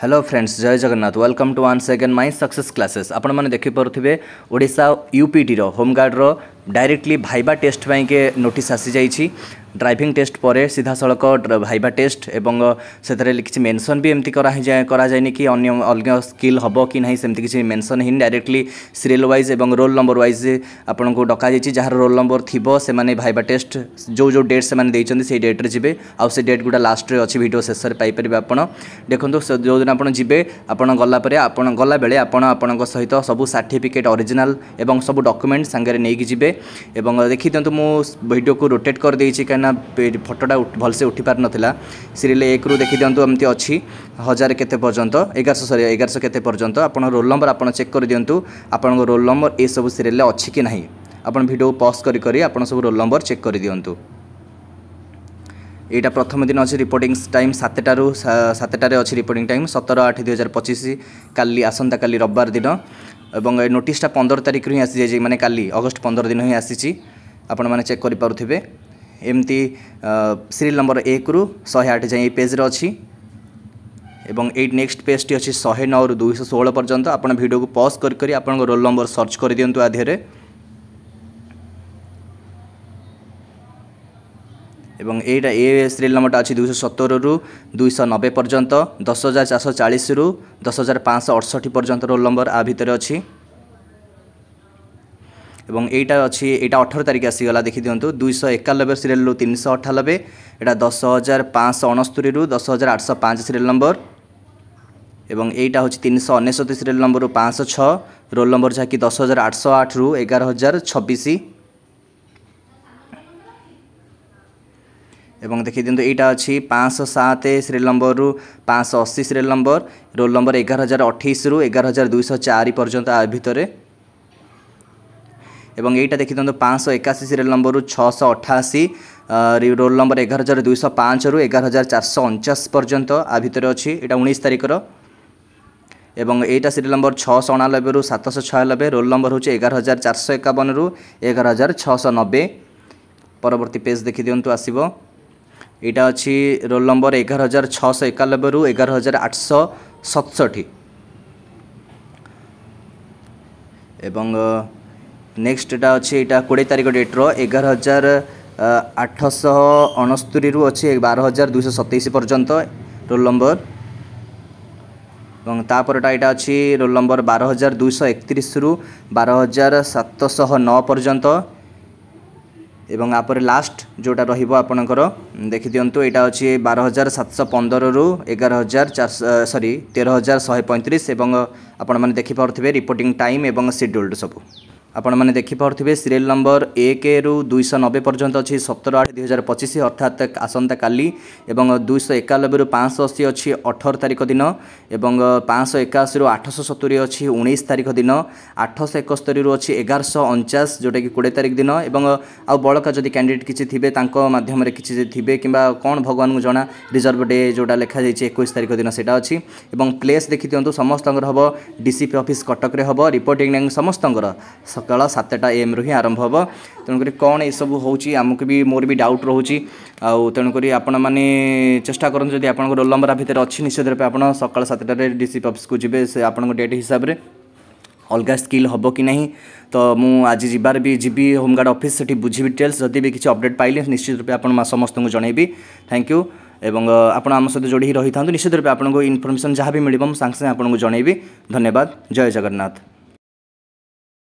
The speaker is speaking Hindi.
हेलो फ्रेंड्स, जय Jagannath. Welcome to once again my success classes. आपण मैंने देखिपे Odisha UPT home guard directly viva test के नोटिस आसी जाइए। ड्राइविंग टेस्ट पर सीधा सड़क भाइबा टेस्ट एवं से किसी मेंशन भी एमती कराए कि अलग स्किल हम कि ना सेमती किसी मेंशन ही डायरेक्टली सीरियल वाइज एवं रोल नंबर वाइज आपन को डका जार रोल नंबर थी से माने भाइबा टेस्ट जो जो डेट से से डेट्रे जी आउ से डेट गुड़ा लास्ट रे अच्छी वीडियो शेष में पाइपर। आप देखो जो दिन आप जी आपन गलापर आपन गला बेले आपण सहित सब सर्टिफिकेट ओरिजिनल एवं सब डॉक्यूमेंट सांगे नहीं जी एवं देखी दिंतु वीडियो को रोटेट कर देइछि कना फोटोटा भलसे उठी पार नथिला। सीरियल 1 रु देखी दिंतु एमती अच्छी 1000 केते पर्यंत 1100 केते पर्यंत आपन रोल नंबर आपन चेक कर दिंतु आपन रोल नंबर ए सब सीरियल अच्छी कि नहीं। आपन वीडियो पॉज करी आपन सब रोल नंबर चेक कर दिंतु। यहाँ प्रथम दिन अच्छी रिपोर्टिंग टाइम 7टार अच्छी रिपोर्टिंग टाइम 17/8/2025 काली आसंता काली रविवार दिन एवं नोटिसटा 15 तारिख ही आसी जाए माने काली अगस्ट 15 दिन ही आसी आपण मैंने चेक करें। एमती सीरियल नंबर 1 रु 108 जाए पेज रे अच्छी एवं ये नेक्स्ट पेज टी अच्छी 109 रु 216 पर्यंत। आप वीडियो को पॉज करी आपन रोल नंबर सर्च कर दिंतु आधे एवं एटा ए सीरियल नंबरटा अच्छी 217 रु 290 पर्यंत 10,440 रु 10,568 पर्यंत रोल नंबर आ भितर अच्छी एवं एटा अच्छी एटा 18 तारिख आसीगला देखी दिंतु 291 सीरियल रु 398 एटा 10,569 रु 10,805 सीरियल नंबर एवं एटा होची 399 सीरियल नंबर रु 506 रोल नंबर जहाँकि 10,808 रु 11,026 एवं देखी दिंतु यहाँ अच्छी 507 सीरियल नंबर रु 580 सीरियल नंबर रोल नंबर 11,028 रु 11,204 पर्यंत आ भितर एवं यहाँ देखी दिंतु 581 सीरियल नंबर रु 688 रोल नंबर 11,205 रु 11,449 पर्यंत आ भितर अच्छी यहाँ 19 तारिखर एवं यहाँ सीरियल नंबर 699 रु 796 रोल नंबर हूँ 11,451 रु 11,690। परवर्ती पेज देखी दिंतु आसब यहाँ अच्छी रोल नंबर 11,691 रु 11,867 एवं नेक्स्ट एटा अच्छी यहाँ 20 तारिख डेट रो 11,869 रु अच्छी 12,227 पर्यंत रोल नंबर तापरटा यहाँ अच्छी रोल नंबर 12,231 रु 12,709 पर्यंत एवं आपर लास्ट जोटा रहिबो आपनकर देखि दियंतु एटा अछि 12,715 रु 13,135 एवं आपण माने देखि पारथिबे रिपोर्टिंग टाइम एवं शेड्यूल्ड सब आपण माने देखि पारथिबे सीरियल नंबर 1 रु 290 पर्यंत अछि 17/8/2025 अर्थात आसंता काली एवं 291 रु 580 अछि 18 तारिख दिन एवं 581 रु 870 अछि 19 तारिख दिन 871 रु अछि 1149 जोटा कि 20 तारिख दिन एवं आ बड़का जदि कैंडिडेट किछि थिबे तांको माध्यम रे किछि थिबे किबा कोन भगवान को जणा रिजर्व डे जोटा लिखा जाइछि 21 तारिख दिन सेटा अछि एवं प्लेस देखि दियंतु समस्तंगर हबो डीसीपी ऑफिस कटक रे हबो। रिपोर्टिंग समस्तंगर सकाळ 7टा AM रु ही आरंभ हम तेणुक कौन ये सब होमको भी मोर भी डाउट रोचे तेणुक आपण मैंने चेष्टा करूँ जब आप रोल नंबर भितर अच्छी निश्चित रूप आप सकाल 7टार डीसीपी ऑफिस को जी से आप डेट हिसाब से अलग स्किल हम कि नहीं तो मुझे आज जीवार भी जीवी होमगार्ड ऑफिस से बुझी डिटेल्स जदि भी किसी अपडेट पाइले निश्चित रूप आप समस्त को जनइबी। थैंक यू एवं आप आम सहित जोड़ी रही था निश्चित रूप आपको इनफॉरमेशन जहाँ भी मिले सागे सागे आपको जनइबी। धन्यवाद। जय जगन्नाथ।